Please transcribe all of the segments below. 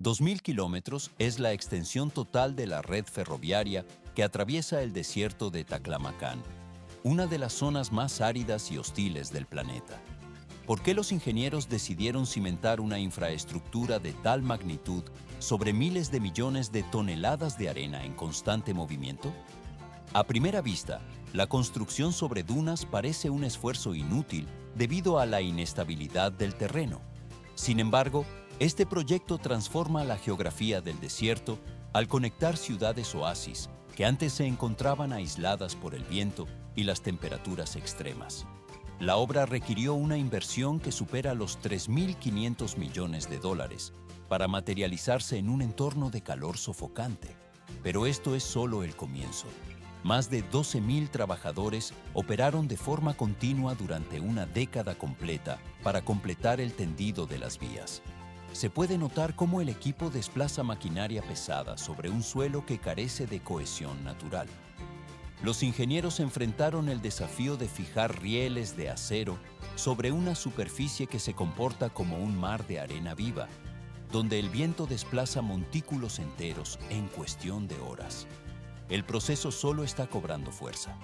2.000 kilómetros es la extensión total de la red ferroviaria que atraviesa el desierto de Taklamakan, una de las zonas más áridas y hostiles del planeta. ¿Por qué los ingenieros decidieron cimentar una infraestructura de tal magnitud sobre miles de millones de toneladas de arena en constante movimiento? A primera vista, la construcción sobre dunas parece un esfuerzo inútil debido a la inestabilidad del terreno. Sin embargo, este proyecto transforma la geografía del desierto al conectar ciudades oasis que antes se encontraban aisladas por el viento y las temperaturas extremas. La obra requirió una inversión que supera los $3.500 millones para materializarse en un entorno de calor sofocante. Pero esto es solo el comienzo. Más de 12.000 trabajadores operaron de forma continua durante una década completa para completar el tendido de las vías. Se puede notar cómo el equipo desplaza maquinaria pesada sobre un suelo que carece de cohesión natural. Los ingenieros enfrentaron el desafío de fijar rieles de acero sobre una superficie que se comporta como un mar de arena viva, donde el viento desplaza montículos enteros en cuestión de horas. El proceso solo está cobrando fuerza.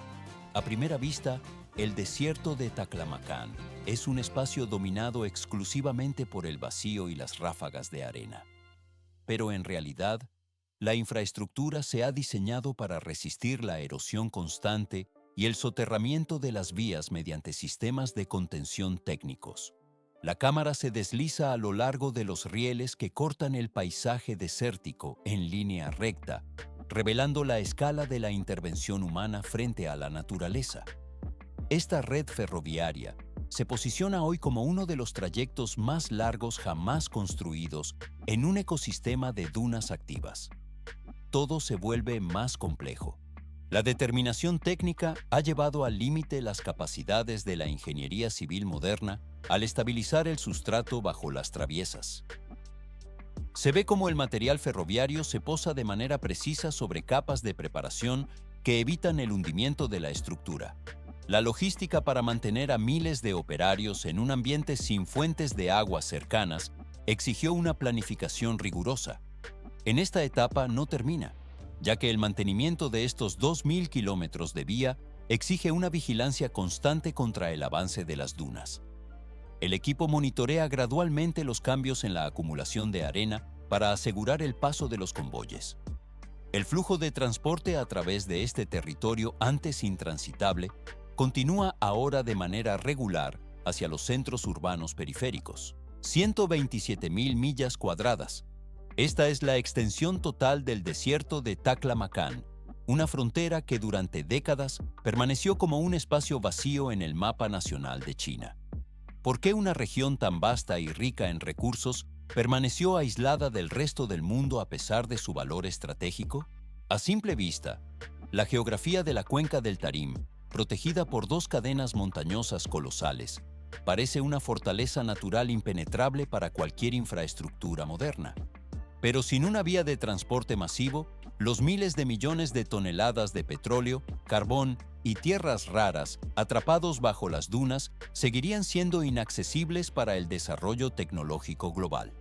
A primera vista, el desierto de Taklamakan es un espacio dominado exclusivamente por el vacío y las ráfagas de arena. Pero en realidad, la infraestructura se ha diseñado para resistir la erosión constante y el soterramiento de las vías mediante sistemas de contención técnicos. La cámara se desliza a lo largo de los rieles que cortan el paisaje desértico en línea recta, revelando la escala de la intervención humana frente a la naturaleza. Esta red ferroviaria se posiciona hoy como uno de los trayectos más largos jamás construidos en un ecosistema de dunas activas. Todo se vuelve más complejo. La determinación técnica ha llevado al límite las capacidades de la ingeniería civil moderna al estabilizar el sustrato bajo las traviesas. Se ve cómo el material ferroviario se posa de manera precisa sobre capas de preparación que evitan el hundimiento de la estructura. La logística para mantener a miles de operarios en un ambiente sin fuentes de agua cercanas exigió una planificación rigurosa. En esta etapa no termina, ya que el mantenimiento de estos 2.000 kilómetros de vía exige una vigilancia constante contra el avance de las dunas. El equipo monitorea gradualmente los cambios en la acumulación de arena para asegurar el paso de los convoyes. El flujo de transporte a través de este territorio antes intransitable continúa ahora de manera regular hacia los centros urbanos periféricos. 127.000 millas cuadradas. Esta es la extensión total del desierto de Taklamakan, una frontera que durante décadas permaneció como un espacio vacío en el mapa nacional de China. ¿Por qué una región tan vasta y rica en recursos permaneció aislada del resto del mundo a pesar de su valor estratégico? A simple vista, la geografía de la cuenca del Tarim, protegida por dos cadenas montañosas colosales, parece una fortaleza natural impenetrable para cualquier infraestructura moderna. Pero sin una vía de transporte masivo, los miles de millones de toneladas de petróleo, carbón y tierras raras atrapados bajo las dunas seguirían siendo inaccesibles para el desarrollo tecnológico global.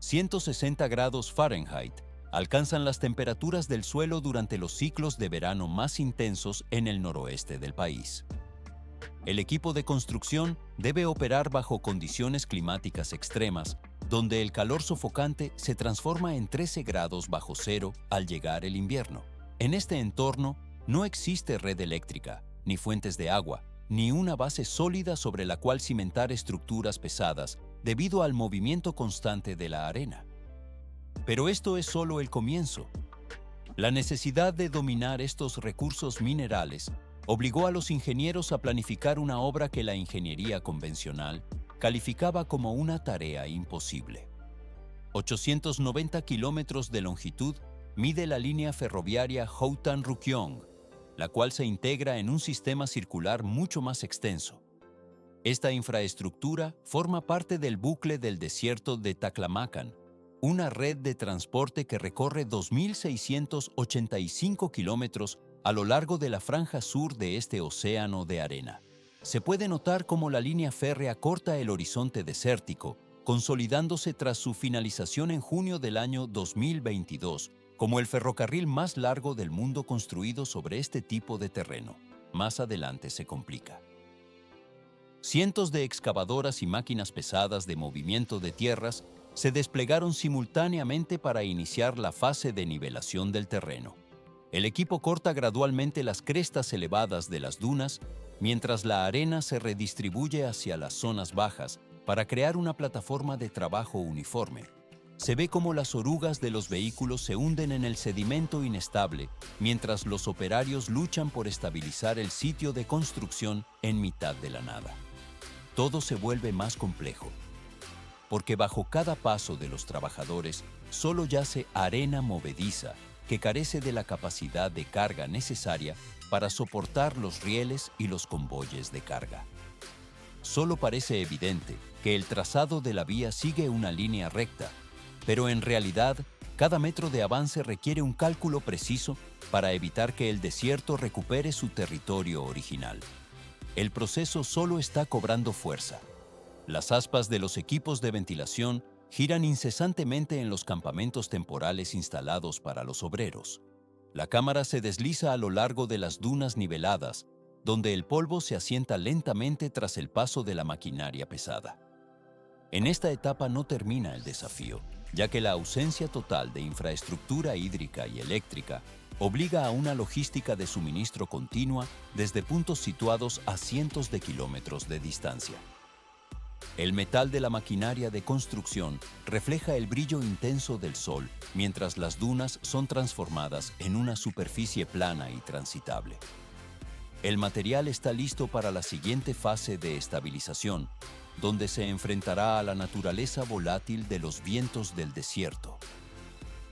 160 grados Fahrenheit alcanzan las temperaturas del suelo durante los ciclos de verano más intensos en el noroeste del país. El equipo de construcción debe operar bajo condiciones climáticas extremas, donde el calor sofocante se transforma en 13 grados bajo cero al llegar el invierno. En este entorno no existe red eléctrica, ni fuentes de agua, ni una base sólida sobre la cual cimentar estructuras pesadas debido al movimiento constante de la arena. Pero esto es solo el comienzo. La necesidad de dominar estos recursos minerales obligó a los ingenieros a planificar una obra que la ingeniería convencional calificaba como una tarea imposible. 890 kilómetros de longitud mide la línea ferroviaria Hotan-Rukyong, la cual se integra en un sistema circular mucho más extenso. Esta infraestructura forma parte del bucle del desierto de Taklamakan, una red de transporte que recorre 2.685 kilómetros a lo largo de la franja sur de este océano de arena. Se puede notar cómo la línea férrea corta el horizonte desértico consolidándose tras su finalización en junio del año 2022 como el ferrocarril más largo del mundo construido sobre este tipo de terreno. Más adelante se complica. Cientos de excavadoras y máquinas pesadas de movimiento de tierras se desplegaron simultáneamente para iniciar la fase de nivelación del terreno. El equipo corta gradualmente las crestas elevadas de las dunas, mientras la arena se redistribuye hacia las zonas bajas para crear una plataforma de trabajo uniforme. Se ve cómo las orugas de los vehículos se hunden en el sedimento inestable, mientras los operarios luchan por estabilizar el sitio de construcción en mitad de la nada. Todo se vuelve más complejo, porque bajo cada paso de los trabajadores solo yace arena movediza que carece de la capacidad de carga necesaria para soportar los rieles y los convoyes de carga. Solo parece evidente que el trazado de la vía sigue una línea recta, pero en realidad cada metro de avance requiere un cálculo preciso para evitar que el desierto recupere su territorio original. El proceso solo está cobrando fuerza. Las aspas de los equipos de ventilación giran incesantemente en los campamentos temporales instalados para los obreros. La cámara se desliza a lo largo de las dunas niveladas, donde el polvo se asienta lentamente tras el paso de la maquinaria pesada. En esta etapa no termina el desafío, ya que la ausencia total de infraestructura hídrica y eléctrica obliga a una logística de suministro continua desde puntos situados a cientos de kilómetros de distancia. El metal de la maquinaria de construcción refleja el brillo intenso del sol, mientras las dunas son transformadas en una superficie plana y transitable. El material está listo para la siguiente fase de estabilización, donde se enfrentará a la naturaleza volátil de los vientos del desierto.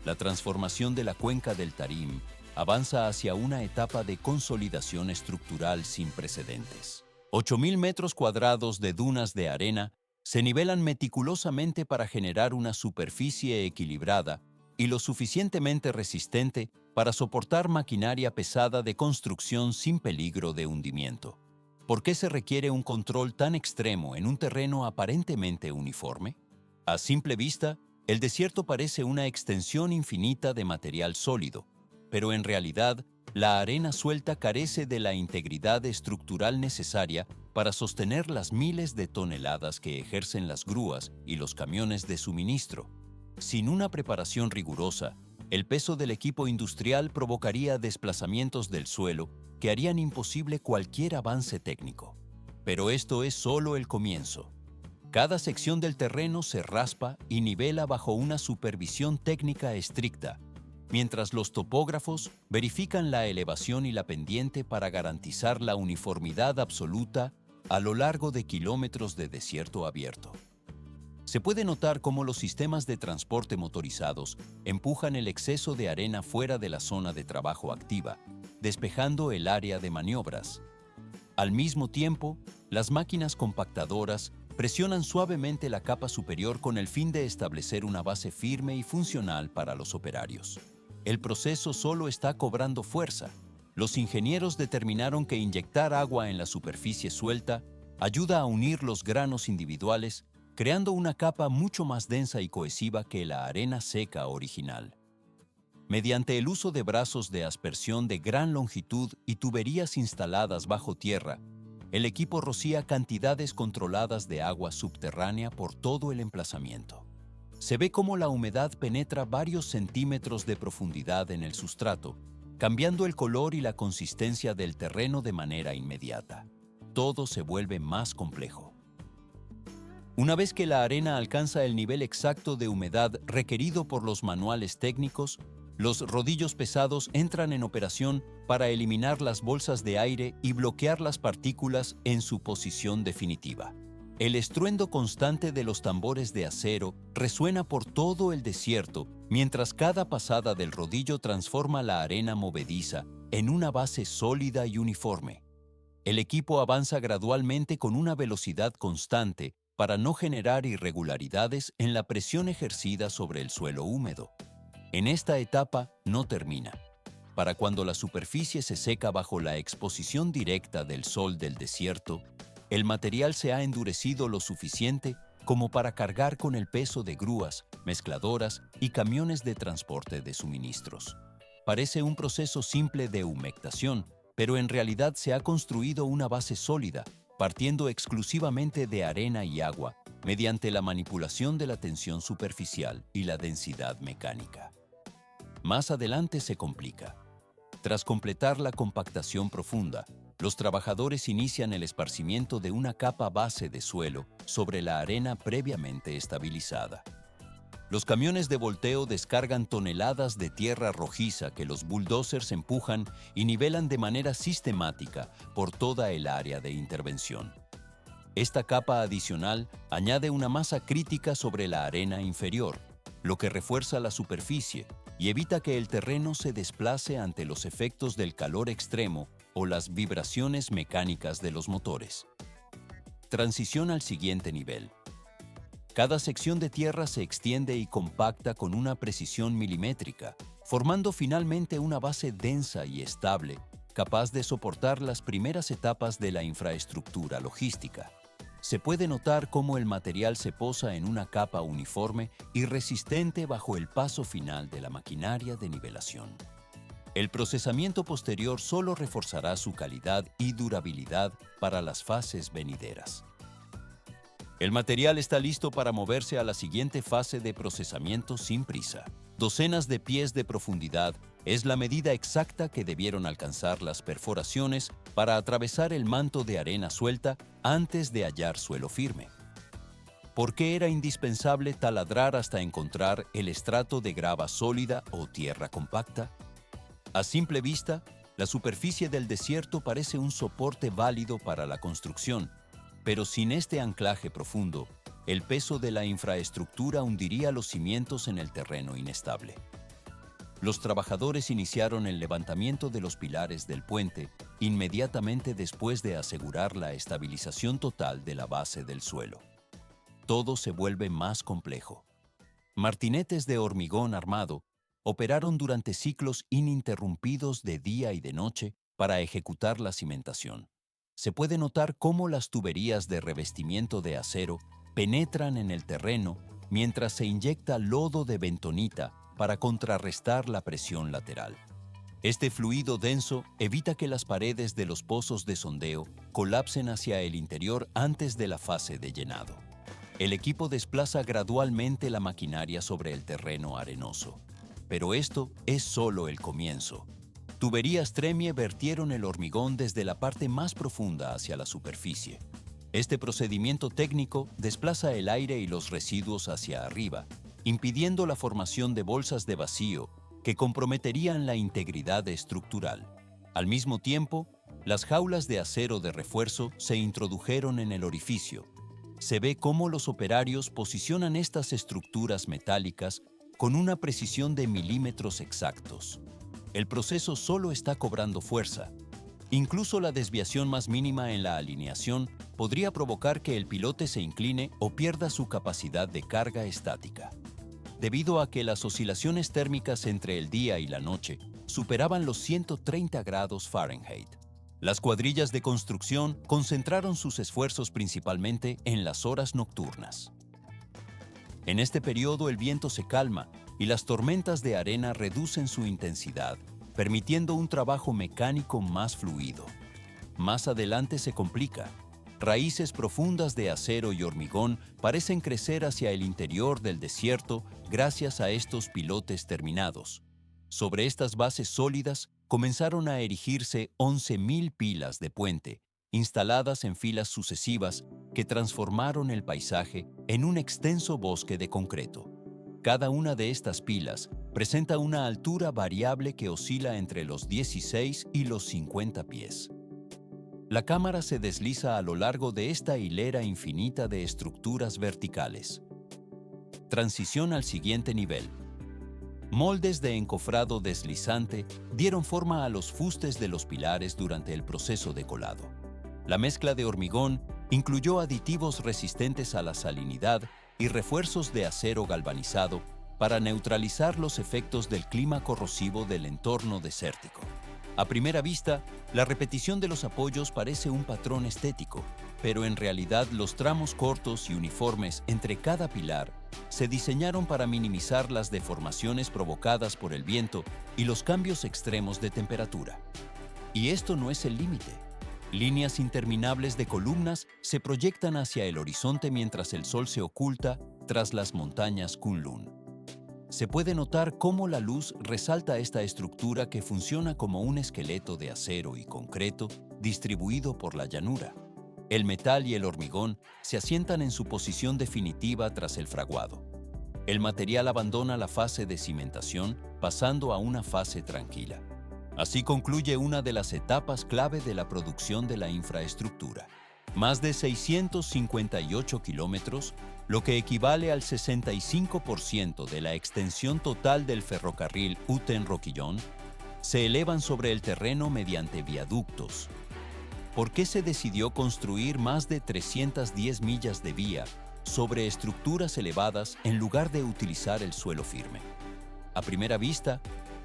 La transformación de la cuenca del Tarim avanza hacia una etapa de consolidación estructural sin precedentes. 8.000 metros cuadrados de dunas de arena se nivelan meticulosamente para generar una superficie equilibrada y lo suficientemente resistente para soportar maquinaria pesada de construcción sin peligro de hundimiento. ¿Por qué se requiere un control tan extremo en un terreno aparentemente uniforme? A simple vista, el desierto parece una extensión infinita de material sólido, pero en realidad, la arena suelta carece de la integridad estructural necesaria para sostener las miles de toneladas que ejercen las grúas y los camiones de suministro. Sin una preparación rigurosa, el peso del equipo industrial provocaría desplazamientos del suelo que harían imposible cualquier avance técnico. Pero esto es solo el comienzo. Cada sección del terreno se raspa y nivela bajo una supervisión técnica estricta, mientras los topógrafos verifican la elevación y la pendiente para garantizar la uniformidad absoluta a lo largo de kilómetros de desierto abierto. Se puede notar cómo los sistemas de transporte motorizados empujan el exceso de arena fuera de la zona de trabajo activa, despejando el área de maniobras. Al mismo tiempo, las máquinas compactadoras presionan suavemente la capa superior con el fin de establecer una base firme y funcional para los operarios. El proceso solo está cobrando fuerza. Los ingenieros determinaron que inyectar agua en la superficie suelta ayuda a unir los granos individuales, creando una capa mucho más densa y cohesiva que la arena seca original. Mediante el uso de brazos de aspersión de gran longitud y tuberías instaladas bajo tierra, el equipo rocía cantidades controladas de agua subterránea por todo el emplazamiento. Se ve cómo la humedad penetra varios centímetros de profundidad en el sustrato, cambiando el color y la consistencia del terreno de manera inmediata. Todo se vuelve más complejo. Una vez que la arena alcanza el nivel exacto de humedad requerido por los manuales técnicos, los rodillos pesados entran en operación para eliminar las bolsas de aire y bloquear las partículas en su posición definitiva. El estruendo constante de los tambores de acero resuena por todo el desierto, mientras cada pasada del rodillo transforma la arena movediza en una base sólida y uniforme. El equipo avanza gradualmente con una velocidad constante para no generar irregularidades en la presión ejercida sobre el suelo húmedo. En esta etapa no termina. Para cuando la superficie se seca bajo la exposición directa del sol del desierto, el material se ha endurecido lo suficiente como para cargar con el peso de grúas, mezcladoras y camiones de transporte de suministros. Parece un proceso simple de humectación, pero en realidad se ha construido una base sólida, partiendo exclusivamente de arena y agua, mediante la manipulación de la tensión superficial y la densidad mecánica. Más adelante se complica. Tras completar la compactación profunda, los trabajadores inician el esparcimiento de una capa base de suelo sobre la arena previamente estabilizada. Los camiones de volteo descargan toneladas de tierra rojiza que los bulldozers empujan y nivelan de manera sistemática por toda el área de intervención. Esta capa adicional añade una masa crítica sobre la arena inferior, lo que refuerza la superficie y evita que el terreno se desplace ante los efectos del calor extremo o las vibraciones mecánicas de los motores. Transición al siguiente nivel. Cada sección de tierra se extiende y compacta con una precisión milimétrica, formando finalmente una base densa y estable, capaz de soportar las primeras etapas de la infraestructura logística. Se puede notar cómo el material se posa en una capa uniforme y resistente bajo el paso final de la maquinaria de nivelación. El procesamiento posterior solo reforzará su calidad y durabilidad para las fases venideras. El material está listo para moverse a la siguiente fase de procesamiento sin prisa. Docenas de pies de profundidad es la medida exacta que debieron alcanzar las perforaciones para atravesar el manto de arena suelta antes de hallar suelo firme. ¿Por qué era indispensable taladrar hasta encontrar el estrato de grava sólida o tierra compacta? A simple vista, la superficie del desierto parece un soporte válido para la construcción, pero sin este anclaje profundo, el peso de la infraestructura hundiría los cimientos en el terreno inestable. Los trabajadores iniciaron el levantamiento de los pilares del puente inmediatamente después de asegurar la estabilización total de la base del suelo. Todo se vuelve más complejo. Martinetes de hormigón armado operaron durante ciclos ininterrumpidos de día y de noche para ejecutar la cimentación. Se puede notar cómo las tuberías de revestimiento de acero penetran en el terreno mientras se inyecta lodo de bentonita para contrarrestar la presión lateral. Este fluido denso evita que las paredes de los pozos de sondeo colapsen hacia el interior antes de la fase de llenado. El equipo desplaza gradualmente la maquinaria sobre el terreno arenoso. Pero esto es solo el comienzo. Tuberías Tremie vertieron el hormigón desde la parte más profunda hacia la superficie. Este procedimiento técnico desplaza el aire y los residuos hacia arriba, impidiendo la formación de bolsas de vacío que comprometerían la integridad estructural. Al mismo tiempo, las jaulas de acero de refuerzo se introdujeron en el orificio. Se ve cómo los operarios posicionan estas estructuras metálicas con una precisión de milímetros exactos. El proceso solo está cobrando fuerza. Incluso la desviación más mínima en la alineación podría provocar que el pilote se incline o pierda su capacidad de carga estática. Debido a que las oscilaciones térmicas entre el día y la noche superaban los 130 grados Fahrenheit, las cuadrillas de construcción concentraron sus esfuerzos principalmente en las horas nocturnas. En este periodo el viento se calma y las tormentas de arena reducen su intensidad, permitiendo un trabajo mecánico más fluido. Más adelante se complica. Raíces profundas de acero y hormigón parecen crecer hacia el interior del desierto gracias a estos pilotes terminados. Sobre estas bases sólidas comenzaron a erigirse 11.000 pilas de puente, instaladas en filas sucesivas que transformaron el paisaje en un extenso bosque de concreto. Cada una de estas pilas presenta una altura variable que oscila entre los 16 y los 50 pies. La cámara se desliza a lo largo de esta hilera infinita de estructuras verticales. Transición al siguiente nivel. Moldes de encofrado deslizante dieron forma a los fustes de los pilares durante el proceso de colado. La mezcla de hormigón incluyó aditivos resistentes a la salinidad y refuerzos de acero galvanizado para neutralizar los efectos del clima corrosivo del entorno desértico. A primera vista, la repetición de los apoyos parece un patrón estético, pero en realidad los tramos cortos y uniformes entre cada pilar se diseñaron para minimizar las deformaciones provocadas por el viento y los cambios extremos de temperatura. Y esto no es el límite. Líneas interminables de columnas se proyectan hacia el horizonte mientras el sol se oculta tras las montañas Kunlun. Se puede notar cómo la luz resalta esta estructura que funciona como un esqueleto de acero y concreto distribuido por la llanura. El metal y el hormigón se asientan en su posición definitiva tras el fraguado. El material abandona la fase de cimentación, pasando a una fase tranquila. Así concluye una de las etapas clave de la producción de la infraestructura. Más de 658 kilómetros, lo que equivale al 65% de la extensión total del ferrocarril Uten-Roquillon, se elevan sobre el terreno mediante viaductos. ¿Por qué se decidió construir más de 310 millas de vía sobre estructuras elevadas en lugar de utilizar el suelo firme? A primera vista,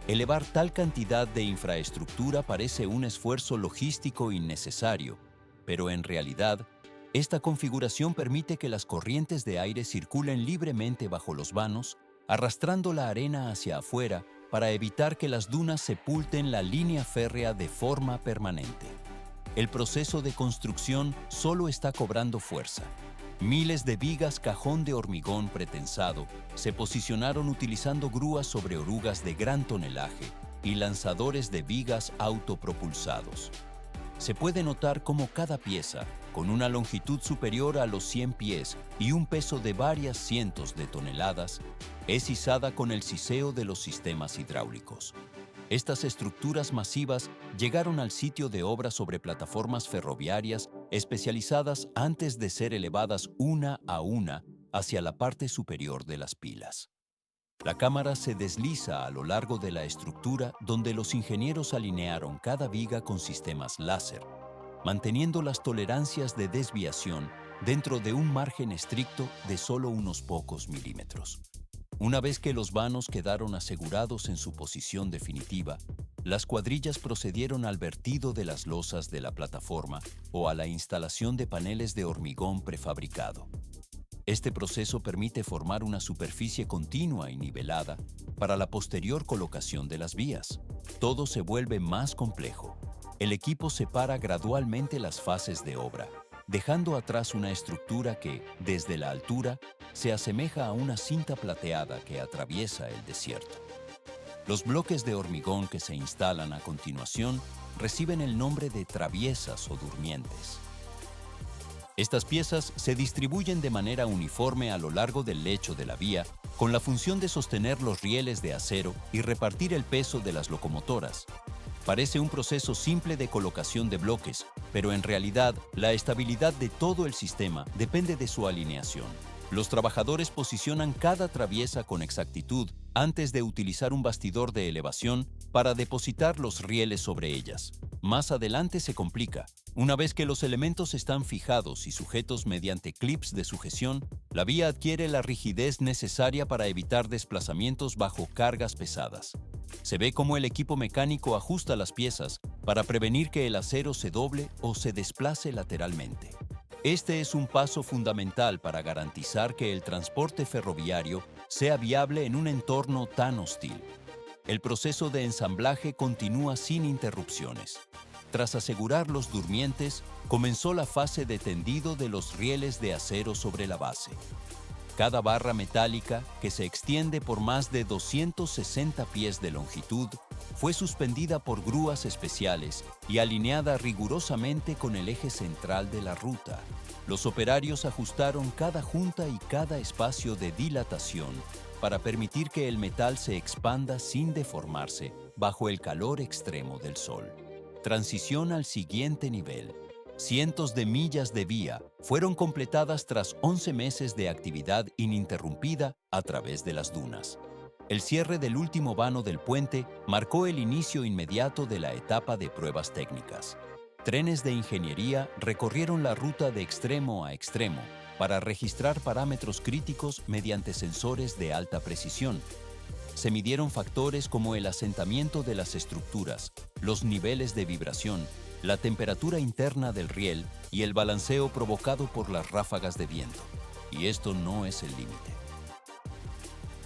elevar tal cantidad de infraestructura parece un esfuerzo logístico innecesario, pero en realidad, esta configuración permite que las corrientes de aire circulen libremente bajo los vanos, arrastrando la arena hacia afuera para evitar que las dunas sepulten la línea férrea de forma permanente. El proceso de construcción solo está cobrando fuerza. Miles de vigas cajón de hormigón pretensado se posicionaron utilizando grúas sobre orugas de gran tonelaje y lanzadores de vigas autopropulsados. Se puede notar cómo cada pieza, con una longitud superior a los 100 pies y un peso de varias cientos de toneladas, es izada con el siseo de los sistemas hidráulicos. Estas estructuras masivas llegaron al sitio de obra sobre plataformas ferroviarias especializadas antes de ser elevadas una a una hacia la parte superior de las pilas. La cámara se desliza a lo largo de la estructura donde los ingenieros alinearon cada viga con sistemas láser, manteniendo las tolerancias de desviación dentro de un margen estricto de solo unos pocos milímetros. Una vez que los vanos quedaron asegurados en su posición definitiva, las cuadrillas procedieron al vertido de las losas de la plataforma o a la instalación de paneles de hormigón prefabricado. Este proceso permite formar una superficie continua y nivelada para la posterior colocación de las vías. Todo se vuelve más complejo. El equipo separa gradualmente las fases de obra, dejando atrás una estructura que, desde la altura, se asemeja a una cinta plateada que atraviesa el desierto. Los bloques de hormigón que se instalan a continuación reciben el nombre de traviesas o durmientes. Estas piezas se distribuyen de manera uniforme a lo largo del lecho de la vía, con la función de sostener los rieles de acero y repartir el peso de las locomotoras. Parece un proceso simple de colocación de bloques, pero en realidad la estabilidad de todo el sistema depende de su alineación. Los trabajadores posicionan cada traviesa con exactitud antes de utilizar un bastidor de elevación para depositar los rieles sobre ellas. Más adelante se complica. Una vez que los elementos están fijados y sujetos mediante clips de sujeción, la vía adquiere la rigidez necesaria para evitar desplazamientos bajo cargas pesadas. Se ve cómo el equipo mecánico ajusta las piezas para prevenir que el acero se doble o se desplace lateralmente. Este es un paso fundamental para garantizar que el transporte ferroviario sea viable en un entorno tan hostil. El proceso de ensamblaje continúa sin interrupciones. Tras asegurar los durmientes, comenzó la fase de tendido de los rieles de acero sobre la base. Cada barra metálica, que se extiende por más de 260 pies de longitud, fue suspendida por grúas especiales y alineada rigurosamente con el eje central de la ruta. Los operarios ajustaron cada junta y cada espacio de dilatación para permitir que el metal se expanda sin deformarse bajo el calor extremo del sol. Transición al siguiente nivel. Cientos de millas de vía fueron completadas tras 11 meses de actividad ininterrumpida a través de las dunas. El cierre del último vano del puente marcó el inicio inmediato de la etapa de pruebas técnicas. Trenes de ingeniería recorrieron la ruta de extremo a extremo para registrar parámetros críticos mediante sensores de alta precisión. Se midieron factores como el asentamiento de las estructuras, los niveles de vibración, la temperatura interna del riel y el balanceo provocado por las ráfagas de viento. Y esto no es el límite.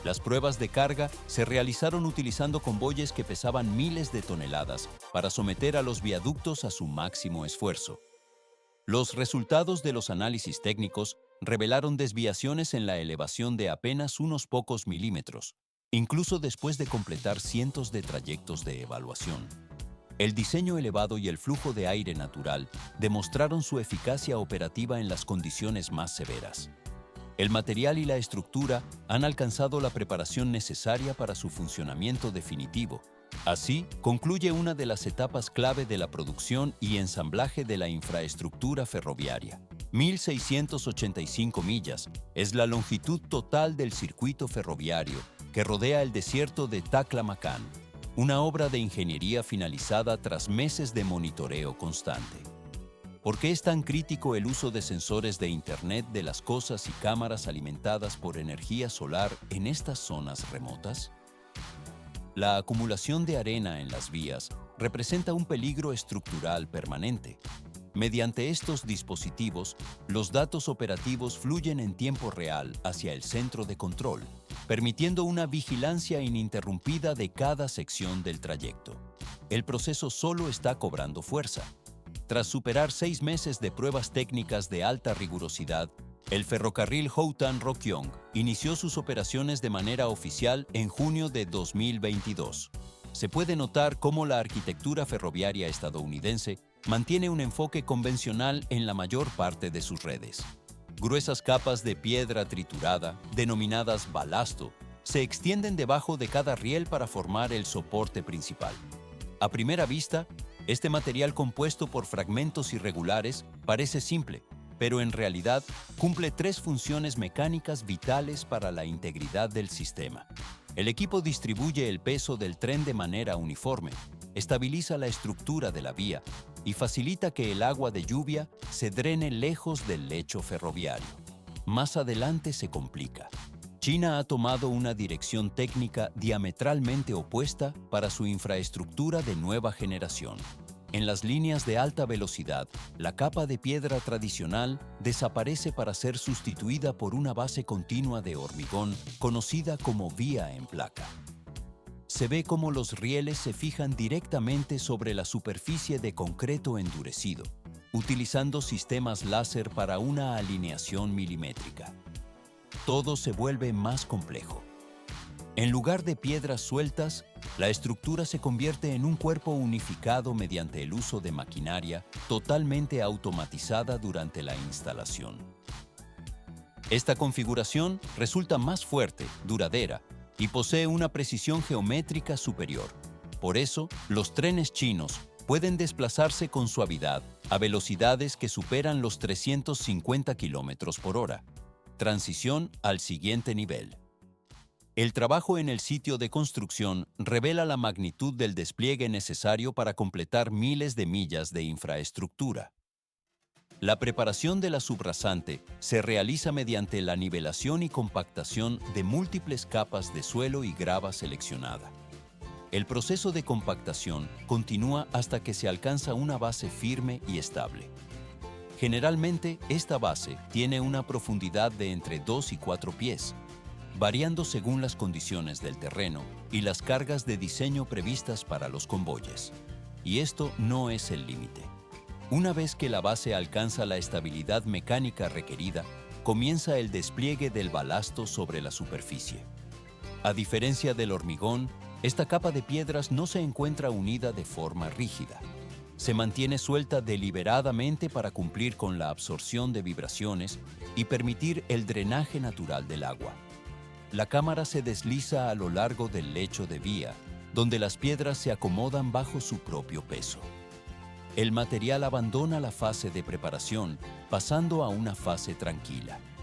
Las pruebas de carga se realizaron utilizando convoyes que pesaban miles de toneladas para someter a los viaductos a su máximo esfuerzo. Los resultados de los análisis técnicos revelaron desviaciones en la elevación de apenas unos pocos milímetros, incluso después de completar cientos de trayectos de evaluación. El diseño elevado y el flujo de aire natural demostraron su eficacia operativa en las condiciones más severas. El material y la estructura han alcanzado la preparación necesaria para su funcionamiento definitivo. Así, concluye una de las etapas clave de la producción y ensamblaje de la infraestructura ferroviaria. 1.685 millas es la longitud total del circuito ferroviario que rodea el desierto de Taklamakan, una obra de ingeniería finalizada tras meses de monitoreo constante. ¿Por qué es tan crítico el uso de sensores de Internet de las cosas y cámaras alimentadas por energía solar en estas zonas remotas? La acumulación de arena en las vías representa un peligro estructural permanente. Mediante estos dispositivos, los datos operativos fluyen en tiempo real hacia el centro de control, permitiendo una vigilancia ininterrumpida de cada sección del trayecto. El proceso solo está cobrando fuerza. Tras superar 6 meses de pruebas técnicas de alta rigurosidad, el ferrocarril Hotan-Rokyong inició sus operaciones de manera oficial en junio de 2022. Se puede notar cómo la arquitectura ferroviaria estadounidense mantiene un enfoque convencional en la mayor parte de sus redes. Gruesas capas de piedra triturada, denominadas balasto, se extienden debajo de cada riel para formar el soporte principal. A primera vista, este material compuesto por fragmentos irregulares parece simple, pero en realidad cumple 3 funciones mecánicas vitales para la integridad del sistema. El equipo distribuye el peso del tren de manera uniforme, estabiliza la estructura de la vía y facilita que el agua de lluvia se drene lejos del lecho ferroviario. Más adelante se complica. China ha tomado una dirección técnica diametralmente opuesta para su infraestructura de nueva generación. En las líneas de alta velocidad, la capa de piedra tradicional desaparece para ser sustituida por una base continua de hormigón conocida como vía en placa. Se ve cómo los rieles se fijan directamente sobre la superficie de concreto endurecido, utilizando sistemas láser para una alineación milimétrica. Todo se vuelve más complejo. En lugar de piedras sueltas, la estructura se convierte en un cuerpo unificado mediante el uso de maquinaria totalmente automatizada durante la instalación. Esta configuración resulta más fuerte, duradera y posee una precisión geométrica superior. Por eso, los trenes chinos pueden desplazarse con suavidad a velocidades que superan los 350 km por hora. Transición al siguiente nivel. El trabajo en el sitio de construcción revela la magnitud del despliegue necesario para completar miles de millas de infraestructura. La preparación de la subrasante se realiza mediante la nivelación y compactación de múltiples capas de suelo y grava seleccionada. El proceso de compactación continúa hasta que se alcanza una base firme y estable. Generalmente, esta base tiene una profundidad de entre 2 y 4 pies, variando según las condiciones del terreno y las cargas de diseño previstas para los convoyes. Y esto no es el límite. Una vez que la base alcanza la estabilidad mecánica requerida, comienza el despliegue del balasto sobre la superficie. A diferencia del hormigón, esta capa de piedras no se encuentra unida de forma rígida. Se mantiene suelta deliberadamente para cumplir con la absorción de vibraciones y permitir el drenaje natural del agua. La cámara se desliza a lo largo del lecho de vía, donde las piedras se acomodan bajo su propio peso. El material abandona la fase de preparación, pasando a una fase tranquila.